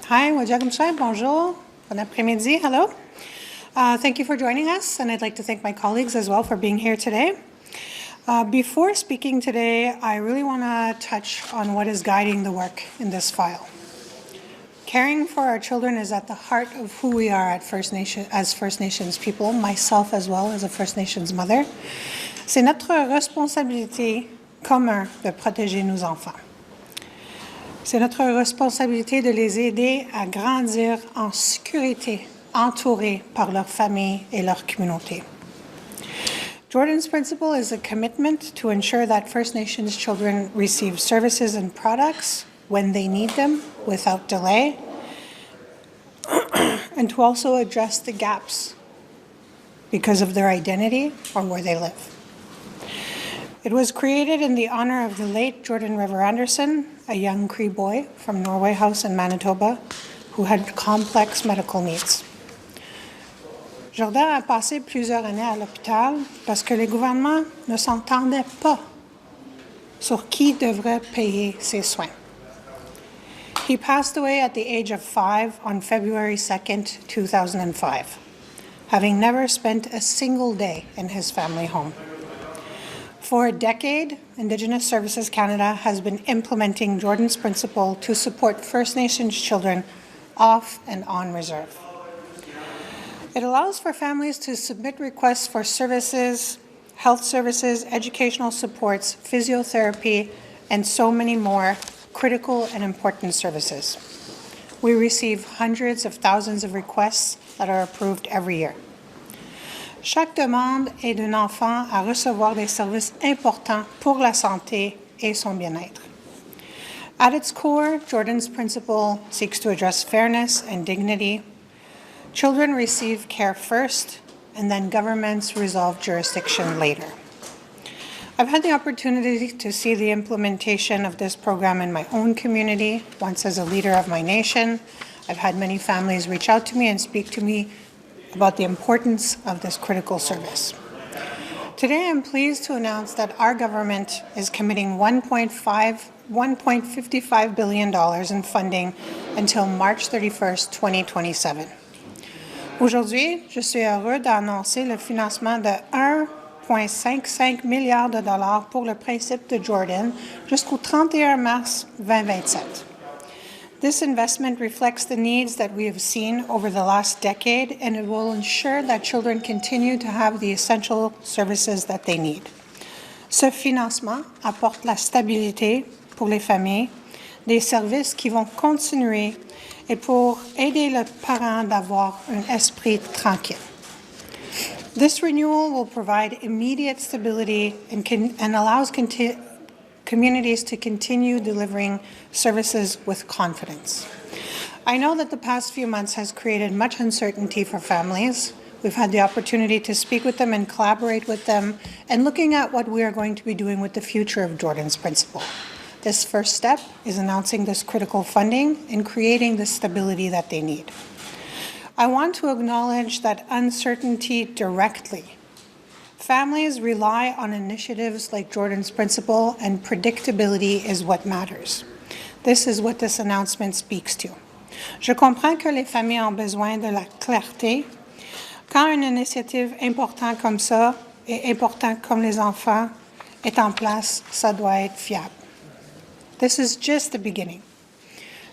Hi, bonjour, bon après-midi, hello. Thank you for joining us, and I'd like to thank my colleagues as well for being here today. Before speaking today, I really want to touch on what is guiding the work in this file. Caring for our children is at the heart of who we are as First Nations people, myself as well as a First Nations mother. C'est notre responsabilité commune de protéger nos enfants. C'est notre responsabilité de les aider à grandir en sécurité, entourés par leur famille et leur communauté. Jordan's Principle is a commitment to ensure that First Nations children receive services and products when they need them without delay, and to also address the gaps because of their identity or where they live. It was created in the honor of the late Jordan River Anderson, a young Cree boy from Norway House in Manitoba who had complex medical needs. Jordan a passé plusieurs années à l'hôpital parce que les gouvernements ne s'entendaient pas sur qui devrait payer ses soins. He passed away at the age of 5 on February 2nd, 2005, having never spent a single day in his family home. For a decade, Indigenous Services Canada has been implementing Jordan's Principle to support First Nations children off and on reserve. It allows for families to submit requests for services, health services, educational supports, physiotherapy, and so many more critical and important services. We receive hundreds of thousands of requests that are approved every year. Chaque demande est d'un enfant à recevoir des services importants pour la santé et son bien-être. At its core, Jordan's Principle seeks to address fairness and dignity. Children receive care first, and then governments resolve jurisdiction later. I've had the opportunity to see the implementation of this program in my own community, once as a leader of my nation. I've had many families reach out to me and speak to me about the importance of this critical service. Today, I'm pleased to announce that our government is committing $1.55 billion in funding until March 31st, 2027. Aujourd'hui, je suis heureux d'annoncer le financement de 1,55 milliard de dollars pour le principe de Jordan jusqu'au 31 mars 2027. This investment reflects the needs that we have seen over the last decade, and it will ensure that children continue to have the essential services that they need. Ce financement apporte la stabilité pour les familles, des services qui vont continuer et pour aider les parents d'avoir un esprit tranquille. This renewal will provide immediate stability and allows communities to continue delivering services with confidence. I know that the past few months has created much uncertainty for families. We've had the opportunity to speak with them and collaborate with them, and looking at what we are going to be doing with the future of Jordan's Principle. This first step is announcing this critical funding and creating the stability that they need. I want to acknowledge that uncertainty directly. Families rely on initiatives like Jordan's Principle, and predictability is what matters. This is what this announcement speaks to. Je comprends que les familles ont besoin de la clarté. Quand une initiative importante comme ça et importante comme les enfants est en place, ça doit être fiable. This is just the beginning.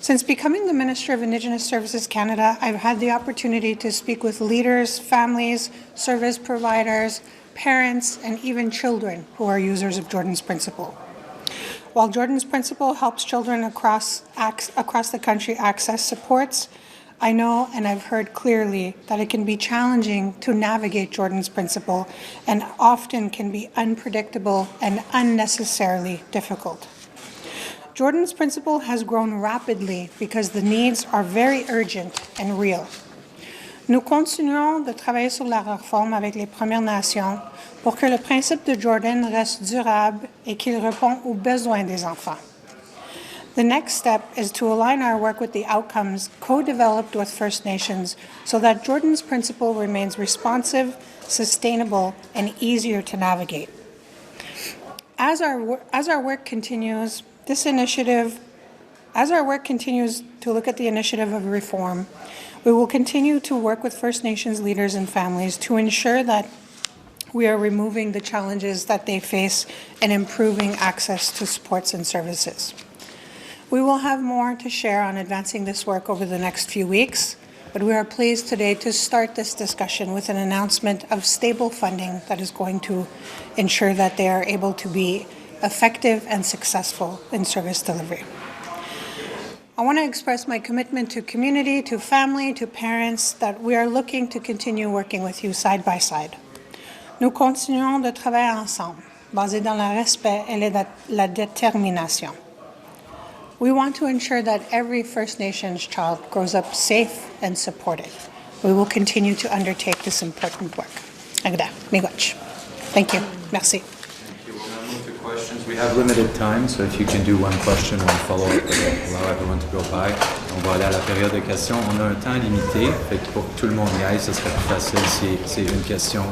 Since becoming the Minister of Indigenous Services Canada, I've had the opportunity to speak with leaders, families, service providers, parents, and even children who are users of Jordan's Principle. While Jordan's Principle helps children across the country access supports, I know and I've heard clearly that it can be challenging to navigate Jordan's Principle and often can be unpredictable and unnecessarily difficult. Jordan's Principle has grown rapidly because the needs are very urgent and real. Nous continuons de travailler sur la réforme avec les Premières Nations pour que le principe de Jordan reste durable et qu'il répond aux besoins des enfants. The next step is to align our work with the outcomes co-developed with First Nations so that Jordan's Principle remains responsive, sustainable, and easier to navigate. As our work continues, this initiative As our work continues to look at the initiative of reform, we will continue to work with First Nations leaders and families to ensure that we are removing the challenges that they face and improving access to supports and services. We will have more to share on advancing this work over the next few weeks, but we are pleased today to start this discussion with an announcement of stable funding that is going to ensure that they are able to be effective and successful in service delivery. I want to express my commitment to community, to family, to parents, that we are looking to continue working with you side by side. Nous continuons de travailler ensemble, basé dans le respect et la détermination. We want to ensure that every First Nations child grows up safe and supported. We will continue to undertake this important work. Agda, miigwech. Thank you. Merci. Thank you. We'll now move to questions. We have limited time, so if you can do one question, one follow-up, allow everyone to go by. On va aller à la période de questions. On a un temps limité, fait que pour que tout le monde y aille, ce serait plus facile si c'est une question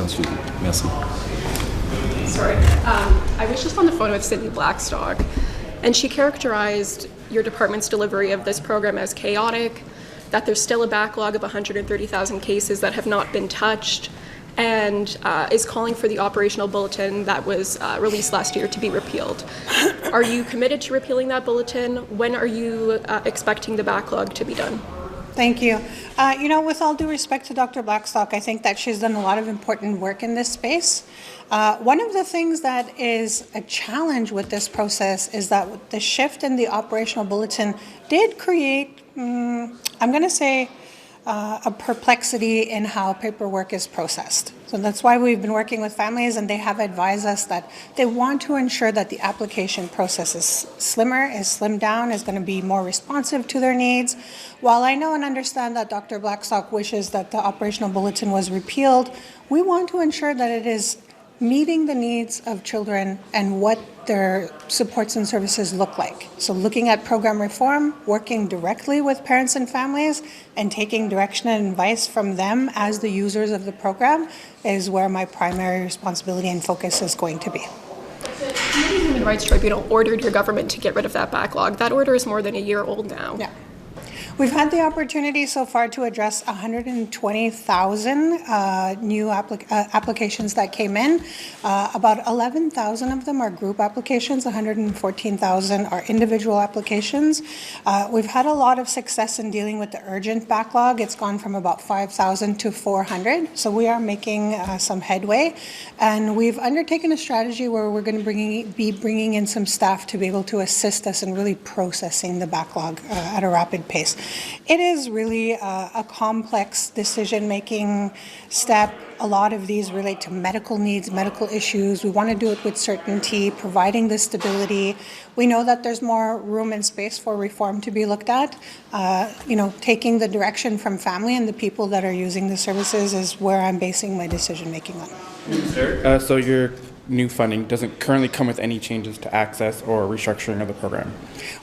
suivie. Merci. Sorry. I was just on the phone with Cindy Blackstock, and she characterized your department's delivery of this program as chaotic, that there's still a backlog of 130,000 cases that have not been touched, and is calling for the operational bulletin that was released last year to be repealed. Are you committed to repealing that bulletin? When are you expecting the backlog to be done? Thank you. With all due respect to Dr. Blackstock, I think that she's done a lot of important work in this space. One of the things that is a challenge with this process is that the shift in the operational bulletin did create, I'm going to say, a perplexity in how paperwork is processed. So that's why we've been working with families, and they have advised us that they want to ensure that the application process is slimmed down, is going to be more responsive to their needs. While I know and understand that Dr. Blackstock wishes that the operational bulletin was repealed, we want to ensure that it is meeting the needs of children and what their supports and services look like. So looking at program reform, working directly with parents and families, and taking direction and advice from them as the users of the program is where my primary responsibility and focus is going to be. The Canadian Human Rights Tribunal ordered your government to get rid of that backlog. That order is more than a year old now. Yeah. We've had the opportunity so far to address 120,000 new applications that came in. About 11,000 of them are group applications, 114,000 are individual applications. We've had a lot of success in dealing with the urgent backlog. It's gone from about 5,000 to 400, so we are making some headway. And we've undertaken a strategy where we're going to be bringing in some staff to be able to assist us in really processing the backlog at a rapid pace. It is really a complex decision-making step. A lot of these relate to medical needs, medical issues. We want to do it with certainty, providing the stability. We know that there's more room and space for reform to be looked at. Taking the direction from family and the people that are using the services is where I'm basing my decision-making on. So your new funding doesn't currently come with any changes to access or restructuring of the program?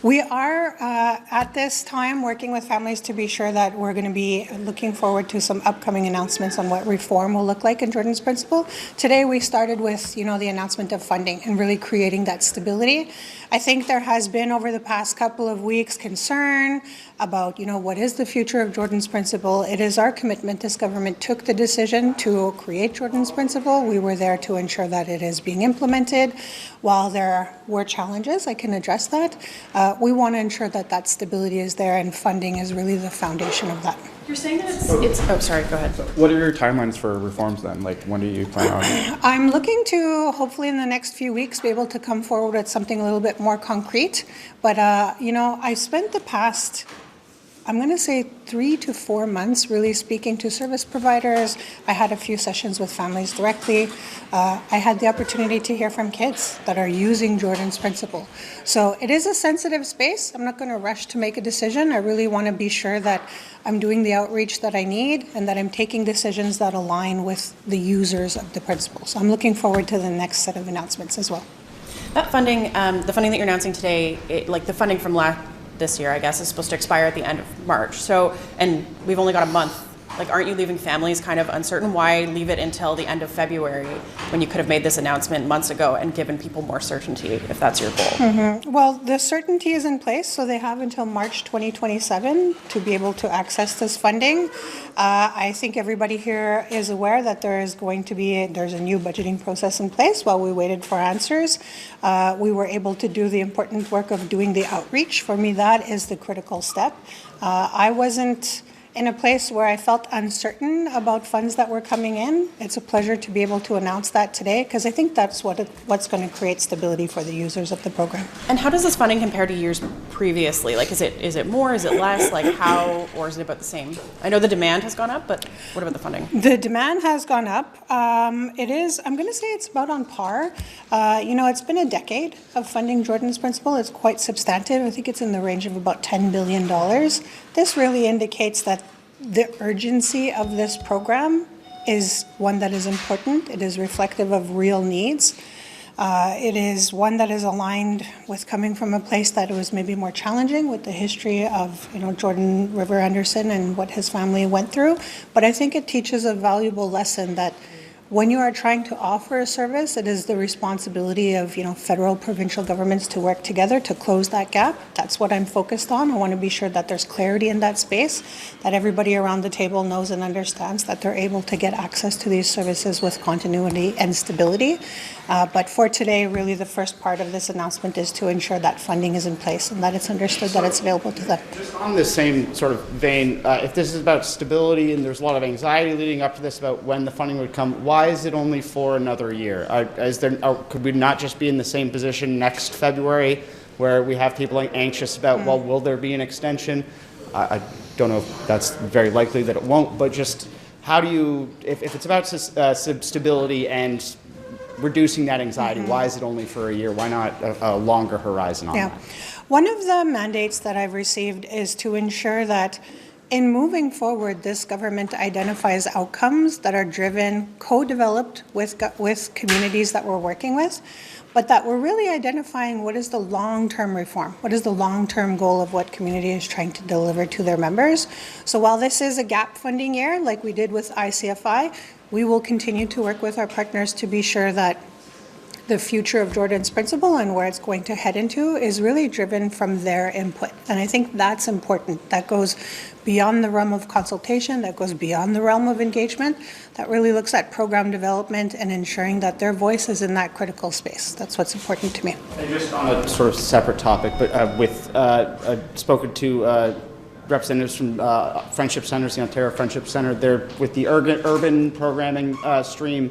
We are at this time working with families to be sure that we're going to be looking forward to some upcoming announcements on what reform will look like in Jordan's Principle. Today we started with the announcement of funding and really creating that stability. I think there has been over the past couple of weeks concern about what is the future of Jordan's Principle. It is our commitment. This government took the decision to create Jordan's Principle. We were there to ensure that it is being implemented. While there were challenges, I can address that. We want to ensure that that stability is there, and funding is really the foundation of that. You're saying that it's sorry, go ahead. What are your timelines for reforms then? Like, when do you plan on? I'm looking to, hopefully in the next few weeks, be able to come forward with something a little bit more concrete. But, I spent the past, I'm going to say 3 to 4 months really speaking to service providers. I had a few sessions with families directly. I had the opportunity to hear from kids that are using Jordan's Principle. So it is a sensitive space. I'm not going to rush to make a decision. I really want to be sure that I'm doing the outreach that I need and that I'm taking decisions that align with the users of the principle. So I'm looking forward to the next set of announcements as well. That funding, the funding that you're announcing today, the funding from this year, I guess, is supposed to expire at the end of March. So, and we've only got a month like, aren't you leaving families kind of uncertain? Why leave it until the end of February when you could have made this announcement months ago and given people more certainty, if that's your goal? Well, the certainty is in place, so they have until March 2027 to be able to access this funding. I think everybody here is aware that there's a new budgeting process in place. While we waited for answers, we were able to do the important work of doing the outreach. For me, that is the critical step. I wasn't in a place where I felt uncertain about funds that were coming in. It's a pleasure to be able to announce that today, because I think that's what's going to create stability for the users of the program. And how does this funding compare to years previously? Like, is it more, is it less? Like, how, or is it about the same? I know the demand has gone up, but what about the funding? The demand has gone up. I'm going to say it's about on par. It's been a decade of funding Jordan's Principle. It's quite substantive. I think it's in the range of about $10 billion. This really indicates that the urgency of this program is one that is important. It is reflective of real needs. It is one that is aligned with coming from a place that was maybe more challenging with the history of, Jordan River Anderson and what his family went through. But I think it teaches a valuable lesson that when you are trying to offer a service, it is the responsibility of, federal, provincial governments to work together to close that gap. That's what I'm focused on. I want to be sure that there's clarity in that space, that everybody around the table knows and understands that they're able to get access to these services with continuity and stability. But for today, really the first part of this announcement is to ensure that funding is in place and that it's understood that it's available to them. Just on the same sort of vein, if this is about stability and there's a lot of anxiety leading up to this about when the funding would come, why is it only for another year? Could we not just be in the same position next February where we have people anxious about, well, will there be an extension? I don't know if that's very likely that it won't, but just how do you, if it's about stability and reducing that anxiety, why is it only for a year? Why not a longer horizon on that? One of the mandates that I've received is to ensure that in moving forward, this government identifies outcomes that are driven, co-developed with communities that we're working with, but that we're really identifying what is the long-term reform, what is the long-term goal of what community is trying to deliver to their members. So while this is a gap funding year, like we did with ICFI, we will continue to work with our partners to be sure that the future of Jordan's Principle and where it's going to head into is really driven from their input. And I think that's important. That goes beyond the realm of consultation, that goes beyond the realm of engagement, that really looks at program development and ensuring that their voice is in that critical space. That's what's important to me. And just on a sort of separate topic, but I've spoken to representatives from Friendship Centers, the Ontario Friendship Center. They're with the urban programming stream.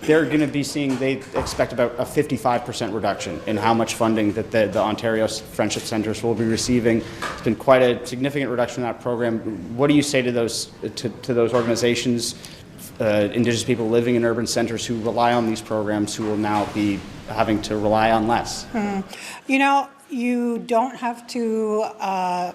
They're going to be seeing, they expect about a 55% reduction in how much funding that the Ontario Friendship Centers will be receiving. It's been quite a significant reduction in that program. What do you say to those organizations, Indigenous people living in urban centers who rely on these programs, who will now be having to rely on less? You don't have to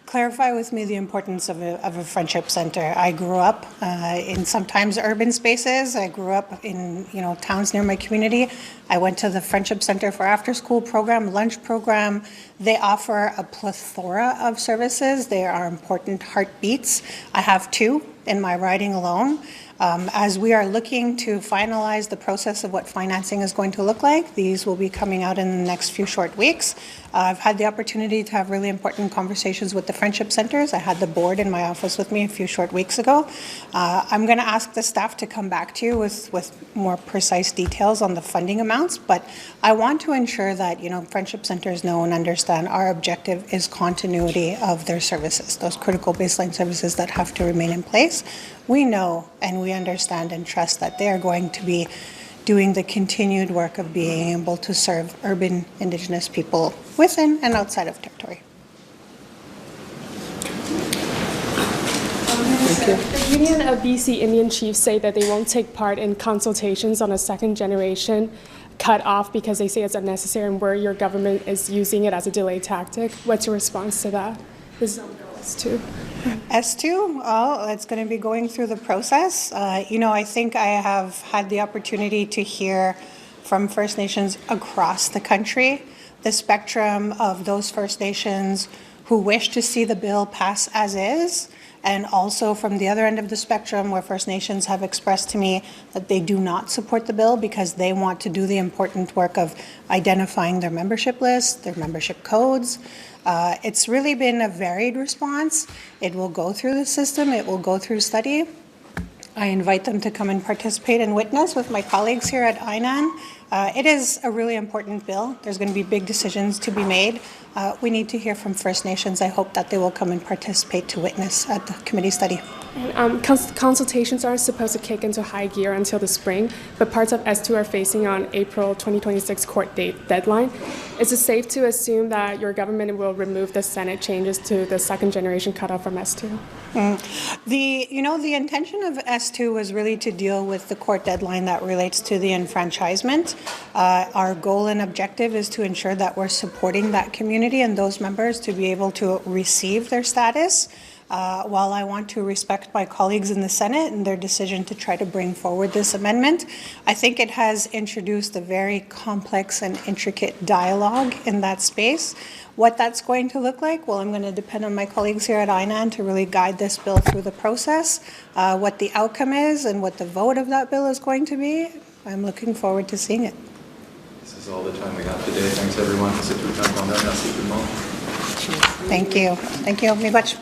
clarify with me the importance of a friendship center. I grew up in sometimes urban spaces. I grew up in towns near my community. I went to the Friendship Center for after-school program, lunch program. They offer a plethora of services. They are important heartbeats. I have two in my riding alone. As we are looking to finalize the process of what financing is going to look like, these will be coming out in the next few short weeks. I've had the opportunity to have really important conversations with the Friendship Centers. I had the board in my office with me a few short weeks ago. I'm going to ask the staff to come back to you with more precise details on the funding amounts, but I want to ensure that Friendship Centers know and understand our objective is continuity of their services, those critical baseline services that have to remain in place. We know and we understand and trust that they are going to be doing the continued work of being able to serve urban Indigenous people within and outside of territory. The Union of BC Indian Chiefs say that they won't take part in consultations on a second generation cut off because they say it's unnecessary and where your government is using it as a delay tactic. What's your response to that? This is on S2. S2, well, it's going to be going through the process. I think I have had the opportunity to hear from First Nations across the country, the spectrum of those First Nations who wish to see the bill pass as is, and also from the other end of the spectrum where First Nations have expressed to me that they do not support the bill because they want to do the important work of identifying their membership lists, their membership codes. It's really been a varied response. It will go through the system, it will go through study. I invite them to come and participate and witness with my colleagues here at INAN. It is a really important bill. There's going to be big decisions to be made. We need to hear from First Nations. I hope that they will come and participate to witness at the committee study. Consultations are supposed to kick into high gear until the spring, but parts of S2 are facing an April 2026 court deadline. Is it safe to assume that your government will remove the Senate changes to the second generation cutoff from S2? The intention of S2 was really to deal with the court deadline that relates to the enfranchisement. Our goal and objective is to ensure that we're supporting that community and those members to be able to receive their status. While I want to respect my colleagues in the Senate and their decision to try to bring forward this amendment, I think it has introduced a very complex and intricate dialogue in that space. What that's going to look like, well, I'm going to depend on my colleagues here at INAN to really guide this bill through the process. What the outcome is and what the vote of that bill is going to be, I'm looking forward to seeing it. This is all the time we have today. Thanks everyone. C'est tout le temps qu'on a. Merci tout le monde. Thank you. Thank you. Mi batch.